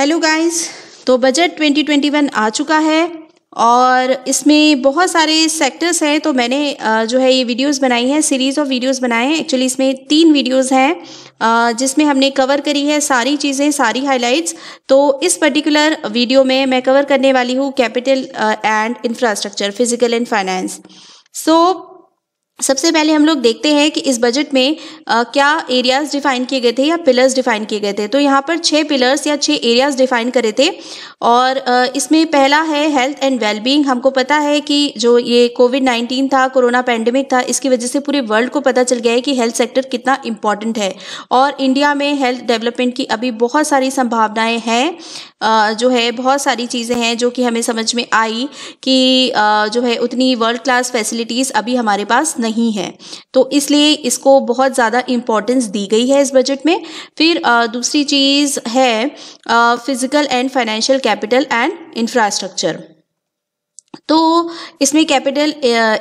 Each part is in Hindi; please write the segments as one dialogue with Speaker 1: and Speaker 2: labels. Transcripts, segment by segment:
Speaker 1: हेलो गाइस, तो बजट 2021 आ चुका है और इसमें बहुत सारे सेक्टर्स हैं। तो मैंने जो है ये वीडियोस बनाई हैं, सीरीज़ ऑफ वीडियोस बनाए हैं। एक्चुअली इसमें 3 वीडियोस हैं जिसमें हमने कवर करी है सारी चीज़ें, सारी हाइलाइट्स। तो इस पर्टिकुलर वीडियो में मैं कवर करने वाली हूँ capital and infrastructure, physical and finance. So सबसे पहले हम लोग देखते हैं कि इस बजट में क्या एरियाज डिफाइन किए गए थे या पिलर्स डिफाइन किए गए थे। तो यहाँ पर 6 पिलर्स या 6 एरियाज डिफाइन करे थे और इसमें पहला है हेल्थ एंड वेलबींग। हमको पता है कि जो ये कोविड-19 था, कोरोना पैंडेमिक था, इसकी वजह से पूरे वर्ल्ड को पता चल गया है कि हेल्थ सेक्टर कितना इम्पॉर्टेंट है और इंडिया में हेल्थ डेवलपमेंट की अभी बहुत सारी संभावनाएं हैं। जो है बहुत सारी चीज़ें हैं जो कि हमें समझ में आई कि जो है उतनी वर्ल्ड क्लास फैसिलिटीज़ अभी हमारे पास नहीं है, तो इसलिए इसको बहुत ज़्यादा इम्पोर्टेंस दी गई है इस बजट में। फिर दूसरी चीज़ है physical and financial capital and infrastructure. तो इसमें कैपिटल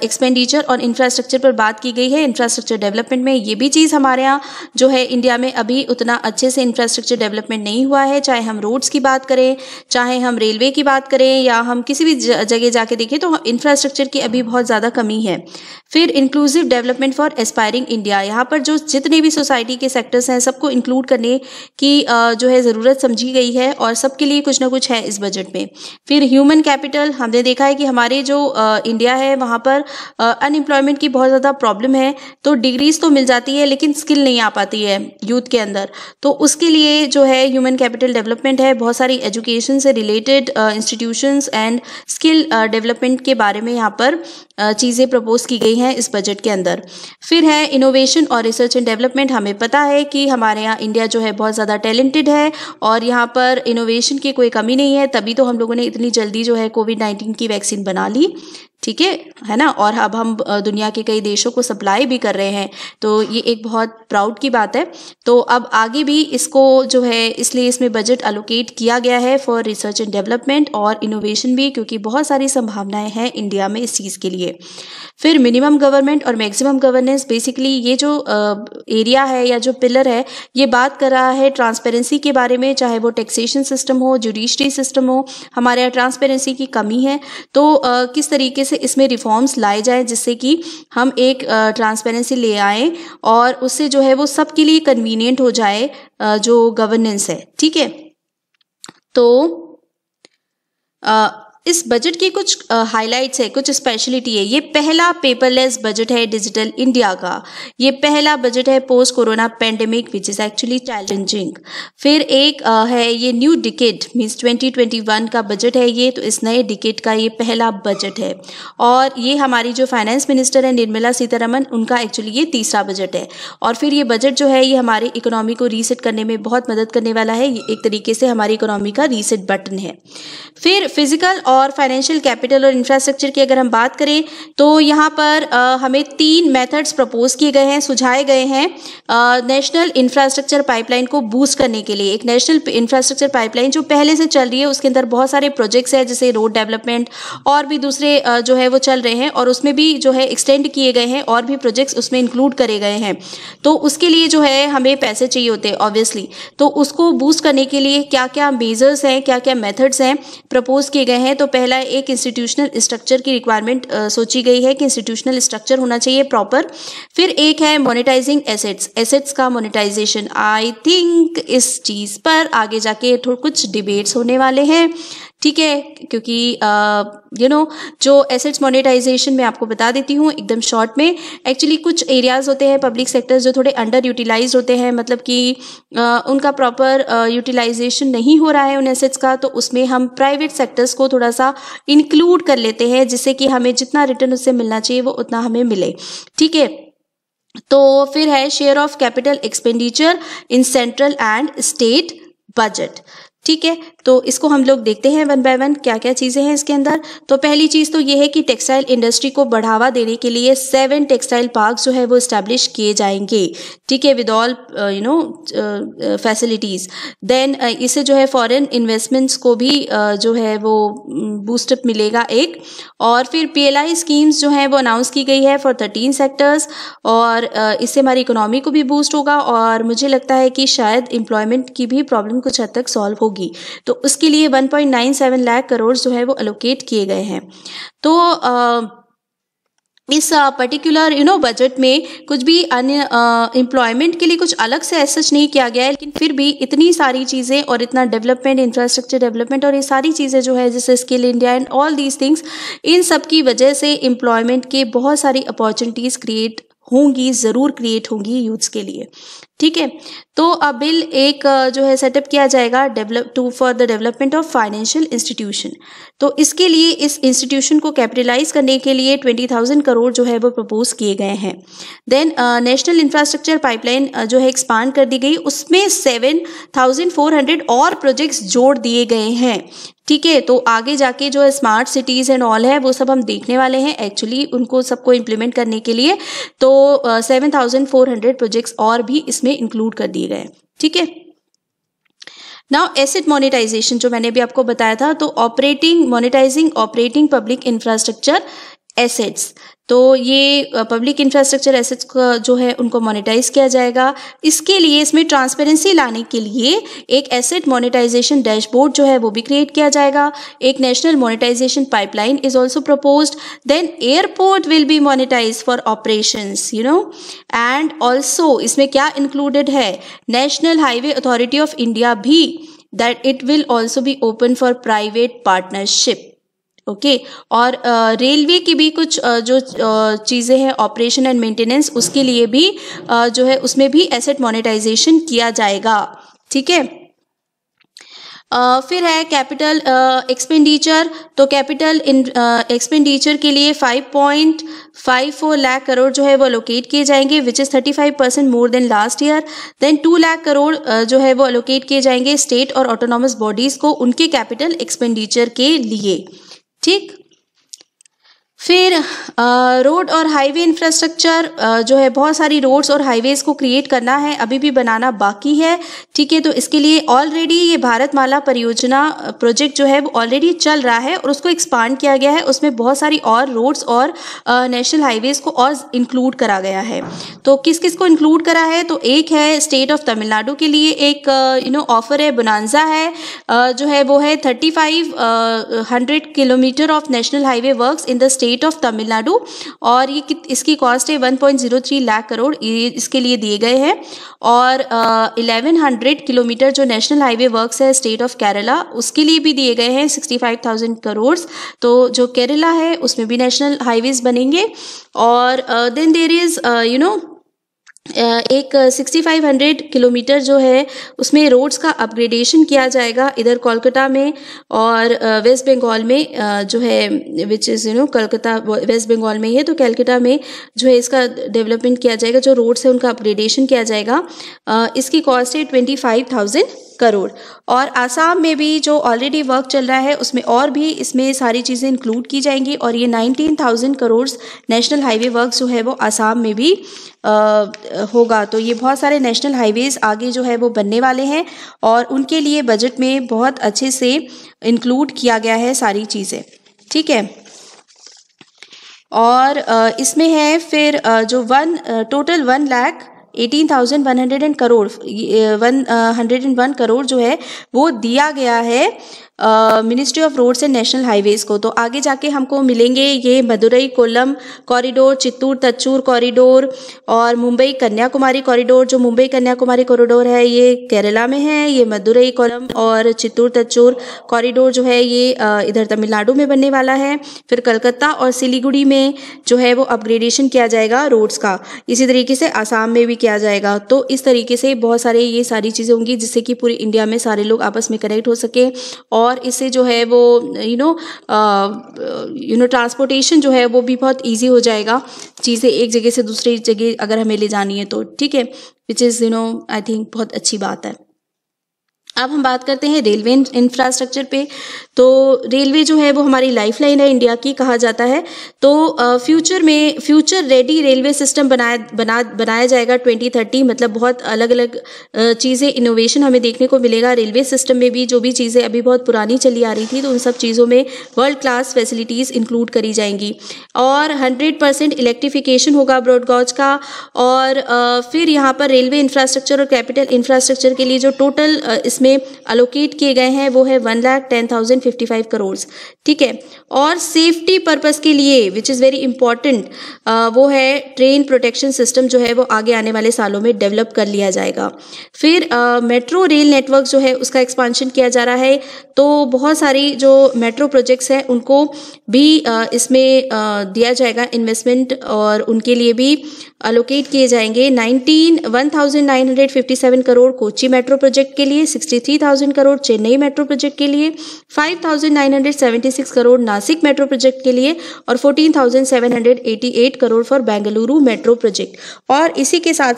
Speaker 1: एक्सपेंडिचर और इंफ्रास्ट्रक्चर पर बात की गई है। इंफ्रास्ट्रक्चर डेवलपमेंट में ये भी चीज़ हमारे यहाँ जो है इंडिया में अभी उतना अच्छे से इंफ्रास्ट्रक्चर डेवलपमेंट नहीं हुआ है, चाहे हम रोड्स की बात करें, चाहे हम रेलवे की बात करें या हम किसी भी जगह जाके देखें, तो इंफ्रास्ट्रक्चर की अभी बहुत ज़्यादा कमी है। फिर inclusive development for aspiring India, यहाँ पर जो जितने भी सोसाइटी के सेक्टर्स हैं सबको इंक्लूड करने की जो है ज़रूरत समझी गई है और सबके लिए कुछ ना कुछ है इस बजट में। फिर ह्यूमन कैपिटल, हमने देखा है कि हमारे जो इंडिया है वहाँ पर अनएम्प्लॉयमेंट की बहुत ज़्यादा प्रॉब्लम है। तो डिग्रीज तो मिल जाती है लेकिन स्किल नहीं आ पाती है यूथ के अंदर, तो उसके लिए जो है ह्यूमन कैपिटल डेवलपमेंट है। बहुत सारी एजुकेशन से related institutions and skill development के बारे में यहाँ पर चीज़ें प्रपोज की गई हैं इस बजट के अंदर। फिर है इनोवेशन और रिसर्च एंड डेवलपमेंट। हमें पता है कि हमारे यहाँ इंडिया जो है बहुत ज़्यादा टैलेंटेड है और यहाँ पर इनोवेशन की कोई कमी नहीं है, तभी तो हम लोगों ने इतनी जल्दी जो है कोविड-19 की वैक्सीन बना ली, ठीक है ना। और अब हम दुनिया के कई देशों को सप्लाई भी कर रहे हैं, तो ये एक बहुत प्राउड की बात है। तो अब आगे भी इसको जो है इसलिए इसमें बजट एलोकेट किया गया है फॉर रिसर्च एंड डेवलपमेंट और इनोवेशन भी, क्योंकि बहुत सारी संभावनाएं हैं इंडिया में इस चीज़ के लिए। फिर मिनिमम गवर्नमेंट और मैक्सिमम गवर्नेंस, बेसिकली ये जो एरिया है या जो पिलर है ये बात कर रहा है ट्रांसपेरेंसी के बारे में, चाहे वो टैक्सेशन सिस्टम हो, जुडिशरी सिस्टम हो। हमारे यहाँ ट्रांसपेरेंसी की कमी है, तो किस तरीके से इसमें रिफॉर्म्स लाए जाए जिससे कि हम एक ट्रांसपेरेंसी ले आए और उससे जो है वो सबके लिए कन्वीनियंट हो जाए जो गवर्नेंस है, ठीक है। तो इस बजट की कुछ हाइलाइट्स है, कुछ स्पेशलिटी है। ये पहला पेपरलेस बजट है डिजिटल इंडिया का। ये पहला बजट है post corona pandemic which is actually challenging. फिर एक है ये न्यू डिकेड मीन्स 2021 का बजट है ये, तो इस नए डिकेड का ये पहला बजट है। और ये हमारी जो फाइनेंस मिनिस्टर है निर्मला सीतारमण, उनका एक्चुअली ये तीसरा बजट है। और फिर ये बजट जो है ये हमारी इकोनॉमी को रीसेट करने में बहुत मदद करने वाला है। ये एक तरीके से हमारी इकोनॉमी का रीसेट बटन है। फिर फिजिकल और फाइनेंशियल कैपिटल और इंफ्रास्ट्रक्चर की अगर हम बात करें तो यहाँ पर हमें 3 मेथड्स प्रपोज किए गए हैं, सुझाए गए हैं नेशनल इंफ्रास्ट्रक्चर पाइपलाइन को बूस्ट करने के लिए। एक नेशनल इंफ्रास्ट्रक्चर पाइपलाइन जो पहले से चल रही है, उसके अंदर बहुत सारे प्रोजेक्ट्स हैं जैसे रोड डेवलपमेंट और भी दूसरे जो है वो चल रहे हैं और उसमें भी जो है एक्सटेंड किए गए हैं और भी प्रोजेक्ट्स उसमें इंक्लूड करे गए हैं। तो उसके लिए जो है हमें पैसे चाहिए होते हैं ऑब्वियसली, तो उसको बूस्ट करने के लिए क्या क्या मेजर्स हैं, क्या क्या मेथड्स हैं प्रपोज किए गए हैं। तो पहला एक इंस्टीट्यूशनल स्ट्रक्चर की रिक्वायरमेंट सोची गई है कि इंस्टीट्यूशनल स्ट्रक्चर होना चाहिए प्रॉपर। फिर एक है मोनेटाइजिंग एसेट्स का मोनेटाइजेशन। आई थिंक इस चीज़ पर आगे जाके थोड़ा कुछ डिबेट्स होने वाले हैं, ठीक है, क्योंकि जो एसेट्स मोनेटाइजेशन मैं आपको बता देती हूँ एकदम शॉर्ट में। एक्चुअली कुछ एरियाज होते हैं पब्लिक सेक्टर्स जो थोड़े अंडर यूटिलाइज होते हैं, मतलब कि उनका प्रॉपर यूटिलाइजेशन नहीं हो रहा है उन एसेट्स का, तो उसमें हम प्राइवेट सेक्टर्स को थोड़ा सा इंक्लूड कर लेते हैं जिससे कि हमें जितना रिटर्न उससे मिलना चाहिए वो उतना हमें मिले, ठीक है। तो फिर है share of capital expenditure in central and state budget, ठीक है। तो इसको हम लोग देखते हैं वन बाय वन क्या क्या चीज़ें हैं इसके अंदर। तो पहली चीज़ तो ये है कि टेक्सटाइल इंडस्ट्री को बढ़ावा देने के लिए 7 टेक्सटाइल पार्क जो है वो इस्टेब्लिश किए जाएंगे, ठीक है, विद ऑल फैसिलिटीज़। देन इससे जो है फॉरेन इन्वेस्टमेंट्स को भी जो है वो बूस्टअप मिलेगा एक। और फिर PLI स्कीम्स जो है वो अनाउंस की गई है फॉर 13 सेक्टर्स, और इससे हमारी इकोनॉमी को भी बूस्ट होगा, और मुझे लगता है कि शायद एम्प्लॉयमेंट की भी प्रॉब्लम कुछ हद तक सॉल्व होगी। तो उसके लिए 1.97 लाख करोड़ जो है वो एलोकेट किए गए हैं। तो इस पर्टिकुलर बजट में कुछ भी अन्य एम्प्लॉयमेंट के लिए कुछ अलग से सच नहीं किया गया है, लेकिन फिर भी इतनी सारी चीज़ें और इतना डेवलपमेंट, इंफ्रास्ट्रक्चर डेवलपमेंट और ये सारी चीज़ें जो है जैसे skill India and all these things, इन सब की वजह से एम्प्लॉयमेंट के बहुत सारी अपॉर्चुनिटीज़ क्रिएट होंगी, ज़रूर क्रिएट होंगी यूथ्स के लिए। ठीक है, तो अब बिल एक जो है सेटअप किया जाएगा for the development of financial institution. तो इसके लिए इस इंस्टीट्यूशन को कैपिटलाइज करने के लिए 20,000 करोड़ जो है वो प्रपोज किए गए हैं। देन नेशनल इंफ्रास्ट्रक्चर पाइपलाइन जो है एक्सपांड कर दी गई, उसमें 7,400 और प्रोजेक्ट्स जोड़ दिए गए हैं। ठीक है, तो आगे जाके जो है स्मार्ट सिटीज़ एंड ऑल है वो सब हम देखने वाले हैं एक्चुअली उनको सबको इम्प्लीमेंट करने के लिए। तो 7,400 प्रोजेक्ट्स और भी इसमें इंक्लूड कर दिए गए। ठीक है, नाउ एसेट मोनेटाइजेशन जो मैंने भी आपको बताया था, तो monetising operating public infrastructure assets, तो ये पब्लिक इंफ्रास्ट्रक्चर एसेट्स का जो है उनको मोनेटाइज किया जाएगा। इसके लिए इसमें ट्रांसपेरेंसी लाने के लिए एक एसेट मोनेटाइजेशन डैशबोर्ड जो है वो भी क्रिएट किया जाएगा। एक national monetization pipeline is also proposed. Then airport will be monetize for operations and also इसमें क्या इंक्लूडेड है, national highway authority of India भी, that it will also be open for private partnership. Okay, और रेलवे की भी कुछ जो चीज़ें हैं ऑपरेशन एंड मेंटेनेंस, उसके लिए भी जो है उसमें भी एसेट मोनेटाइजेशन किया जाएगा। ठीक है, फिर है कैपिटल एक्सपेंडिचर, तो कैपिटल एक्सपेंडिचर के लिए 5.54 लाख करोड़ जो है वो अलोकेट किए जाएंगे, which is 35% more than last year. Then 2 lakh crore जो है वो अलोकेट किए जाएंगे स्टेट और ऑटोनॉमस बॉडीज़ को उनके कैपिटल एक्सपेंडिचर के लिए। ठीक, फिर रोड और हाईवे इंफ्रास्ट्रक्चर जो है बहुत सारी रोड्स और हाईवेज़ को क्रिएट करना है, अभी भी बनाना बाकी है। ठीक है, तो इसके लिए ऑलरेडी ये भारतमाला परियोजना प्रोजेक्ट जो है वो ऑलरेडी चल रहा है और उसको एक्सपांड किया गया है, उसमें बहुत सारी और रोड्स और नेशनल हाईवेज़ को और इंक्लूड करा गया है। तो किस किस को इंक्लूड करा है, तो एक है स्टेट ऑफ तमिलनाडु के लिए एक ऑफर है, बोनांजा है जो है वो है 3,500 kilometre of national highway works in the state of Tamil Nadu, और ये इसकी कॉस्ट है 1.03 लाख करोड़, ये इसके लिए दिए गए हैं। और 1100 किलोमीटर जो नेशनल हाईवे वर्क्स है स्टेट ऑफ केरला, उसके लिए भी दिए गए हैं 65,000 करोड़। तो जो केरला है उसमें भी नेशनल हाईवेज बनेंगे। और देन देयर इज एक 6500 किलोमीटर जो है उसमें रोड्स का अपग्रेडेशन किया जाएगा इधर कोलकाता में और वेस्ट बंगाल में जो है which is Kolkata West Bengal में ही है, तो कलकत्ता में जो है इसका डेवलपमेंट किया जाएगा, जो रोड्स है उनका अपग्रेडेशन किया जाएगा। इसकी कॉस्ट है 25,000 करोड़। और आसाम में भी जो ऑलरेडी वर्क चल रहा है उसमें और भी इसमें सारी चीज़ें इंक्लूड की जाएंगी, और ये 19,000 करोड़ नेशनल हाईवे वर्क जो है वो आसाम में भी होगा। तो ये बहुत सारे नेशनल हाईवेज आगे जो है वो बनने वाले हैं और उनके लिए बजट में बहुत अच्छे से इंक्लूड किया गया है सारी चीज़ें। ठीक है, और इसमें है फिर जो टोटल 1,18,100 करोड़ 101 करोड़ जो है वो दिया गया है ministry of roads and national highways को। तो आगे जाके हमको मिलेंगे ये मदुरई कोल्लम कॉरिडोर, चित्तूर तच्चूर कॉरिडोर और मुंबई कन्याकुमारी कॉरिडोर। जो मुंबई कन्याकुमारी कॉरिडोर है ये केरला में है, ये मदुरई कोल्लम और चित्तूर तच्चूर कॉरिडोर जो है ये इधर तमिलनाडु में बनने वाला है। फिर कलकत्ता और सिलीगुड़ी में जो है वो अपग्रेडेशन किया जाएगा रोड्स का, इसी तरीके से आसाम में भी किया जाएगा। तो इस तरीके से बहुत सारे ये सारी चीज़ें होंगी जिससे कि पूरे इंडिया में सारे लोग आपस में कनेक्ट हो सके, और इससे जो है वो ट्रांसपोर्टेशन जो है वो भी बहुत इजी हो जाएगा, चीज़ें एक जगह से दूसरी जगह अगर हमें ले जानी है तो। ठीक है, विच इज़ आई थिंक बहुत अच्छी बात है। अब हम बात करते हैं रेलवे इंफ्रास्ट्रक्चर पे। तो रेलवे जो है वो हमारी लाइफलाइन है इंडिया की, कहा जाता है। तो फ्यूचर रेडी रेलवे सिस्टम बनाया जाएगा 2030। मतलब बहुत अलग अलग चीज़ें, इनोवेशन हमें देखने को मिलेगा रेलवे सिस्टम में भी। जो भी चीज़ें अभी बहुत पुरानी चली आ रही थी, तो उन सब चीज़ों में वर्ल्ड क्लास फैसिलिटीज़ इंक्लूड करी जाएंगी। और 100% इलेक्ट्रिफिकेशन होगा ब्रॉडगॉज का। और फिर यहाँ पर रेलवे इंफ्रास्ट्रक्चर और कैपिटल इंफ्रास्ट्रक्चर के लिए जो टोटल इसमें अलोकेट किए गए हैं वो है 1,10,055 करोड़। ठीक है। और सेफ्टी पर्पस के लिए विच इज़ वेरी इंपॉर्टेंट, वो है ट्रेन प्रोटेक्शन सिस्टम जो है वो आगे आने वाले सालों में डेवलप कर लिया जाएगा। फिर मेट्रो रेल नेटवर्क जो है उसका एक्सपांशन किया जा रहा है। तो बहुत सारी जो मेट्रो प्रोजेक्ट्स हैं उनको भी इसमें दिया जाएगा इन्वेस्टमेंट, और उनके लिए भी अलोकेट किए जाएंगे 1,957 करोड़ कोची मेट्रो प्रोजेक्ट के लिए, 63,000 करोड़ चेन्नई मेट्रो प्रोजेक्ट के लिए, 5,976 करोड़ नासिक मेट्रो प्रोजेक्ट के लिए, और 14,788 crore for Bengaluru metro project. और इसी के साथ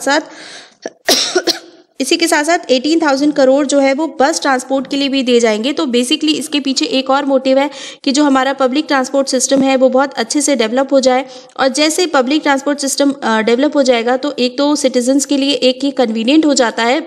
Speaker 1: साथ 18,000 करोड़ जो है वो बस ट्रांसपोर्ट के लिए भी दिए जाएंगे। तो बेसिकली इसके पीछे एक और मोटिव है कि जो हमारा पब्लिक ट्रांसपोर्ट सिस्टम है वो बहुत अच्छे से डेवलप हो जाए। और जैसे पब्लिक ट्रांसपोर्ट सिस्टम डेवलप हो जाएगा तो एक तो सिटीजन्स के लिए एक ही कन्वीनियंट हो जाता है,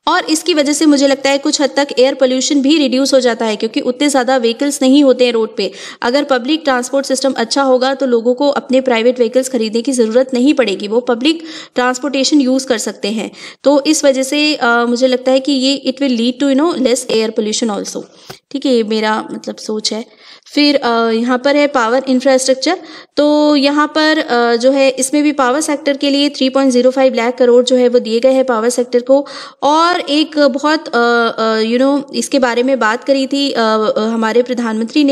Speaker 1: और इसकी वजह से मुझे लगता है कुछ हद तक एयर पोल्यूशन भी रिड्यूस हो जाता है, क्योंकि उतने ज़्यादा व्हीकल्स नहीं होते हैं रोड पे। अगर पब्लिक ट्रांसपोर्ट सिस्टम अच्छा होगा तो लोगों को अपने प्राइवेट व्हीकल्स खरीदने की ज़रूरत नहीं पड़ेगी, वो पब्लिक ट्रांसपोर्टेशन यूज़ कर सकते हैं। तो इस वजह से मुझे लगता है कि ये it will lead to less air pollution also. ठीक है, ये मेरा मतलब सोच है। फिर यहाँ पर है पावर इंफ्रास्ट्रक्चर। तो यहाँ पर जो है इसमें भी पावर सेक्टर के लिए 3.05 लाख करोड़ जो है वो दिए गए हैं पावर सेक्टर को। और एक बहुत इसके बारे में बात करी थी हमारे प्रधानमंत्री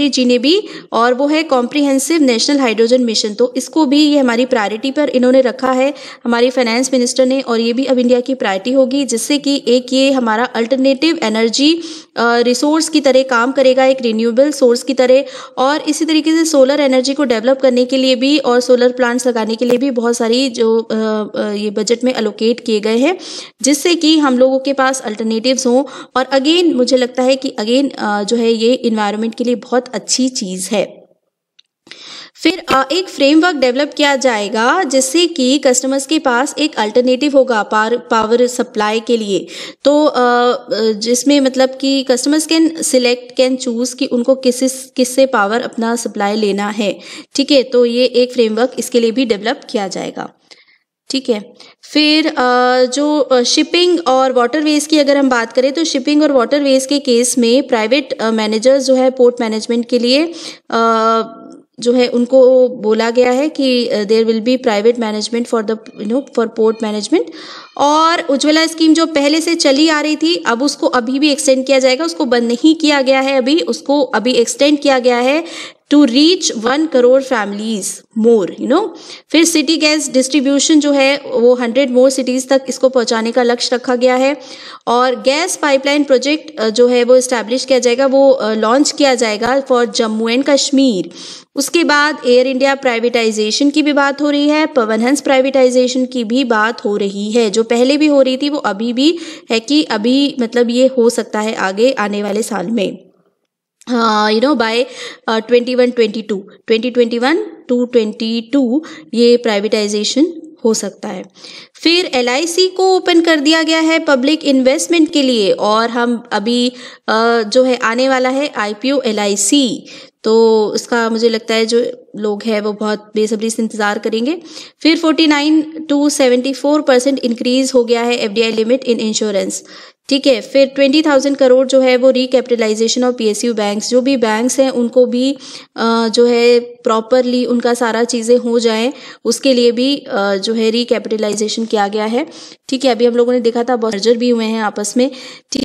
Speaker 1: जी ने भी, और वो है कॉम्प्रिहेंसिव नेशनल हाइड्रोजन मिशन। तो इसको भी ये हमारी प्रायोरिटी पर इन्होंने रखा है हमारी फाइनेंस मिनिस्टर ने, और ये भी अब इंडिया की प्रायोरिटी होगी, जिससे कि एक ये हमारा अल्टरनेटिव एनर्जी रिसोर्स की तरह काम करेगा, एक रिन्यूएबल सोर्स की तरह। और इसी तरीके से सोलर एनर्जी को डेवलप करने के लिए भी और सोलर प्लांट्स लगाने के लिए भी बहुत सारी जो ये बजट में अलोकेट किए गए हैं, जिससे कि हम लोगों के पास अल्टरनेटिव्स हों। और अगेन मुझे लगता है कि अगेन जो है ये इन्वायरमेंट के लिए बहुत अच्छी चीज़ है। फिर एक फ्रेमवर्क डेवलप किया जाएगा जिससे कि कस्टमर्स के पास एक अल्टरनेटिव होगा पावर सप्लाई के लिए। तो जिसमें मतलब कि कस्टमर्स कैन चूज़ कि उनको किससे पावर अपना सप्लाई लेना है। ठीक है, तो ये एक फ्रेमवर्क इसके लिए भी डेवलप किया जाएगा। ठीक है। फिर जो शिपिंग और वाटरवेज की अगर हम बात करें, तो शिपिंग और वाटरवेज के केस में प्राइवेट मैनेजर्स जो है पोर्ट मैनेजमेंट के लिए जो है उनको बोला गया है कि there will be private management for port management. और उज्ज्वला स्कीम जो पहले से चली आ रही थी, अब उसको अभी भी एक्सटेंड किया जाएगा, उसको बंद नहीं किया गया है अभी, उसको अभी एक्सटेंड किया गया है टू रीच 1 करोड़ फैमिलीज मोर फिर सिटी गैस डिस्ट्रीब्यूशन जो है वो 100 मोर सिटीज तक इसको पहुंचाने का लक्ष्य रखा गया है। और गैस पाइपलाइन प्रोजेक्ट जो है वो इस्टेब्लिश किया जाएगा, वो लॉन्च किया जाएगा फॉर जम्मू एंड कश्मीर। उसके बाद एयर इंडिया प्राइवेटाइजेशन की भी बात हो रही है, पवन हंस प्राइवेटाइजेशन की भी बात हो रही है, जो पहले भी हो रही थी वो अभी भी है कि अभी मतलब ये हो सकता है आगे आने वाले साल में, बाय 2021 to 22 ये प्राइवेटाइजेशन हो सकता है। फिर LIC को ओपन कर दिया गया है पब्लिक इन्वेस्टमेंट के लिए, और हम अभी जो है आने वाला है IPO LIC, तो उसका मुझे लगता है जो लोग हैं वो बहुत बेसब्री से इंतजार करेंगे। फिर 49 to 74% इंक्रीज हो गया है FDI लिमिट इन इंश्योरेंस। ठीक है। फिर 20,000 करोड़ जो है वो रिकैपिटलाइजेशन ऑफ PSU बैंक्स, जो भी बैंक्स हैं उनको भी जो है प्रॉपरली उनका सारा चीज़ें हो जाएं, उसके लिए भी जो है रिकैपिटलाइजेशन किया गया है। ठीक है। अभी हम लोगों ने देखा था बहुत मर्जर भी हुए हैं आपस में। ठीक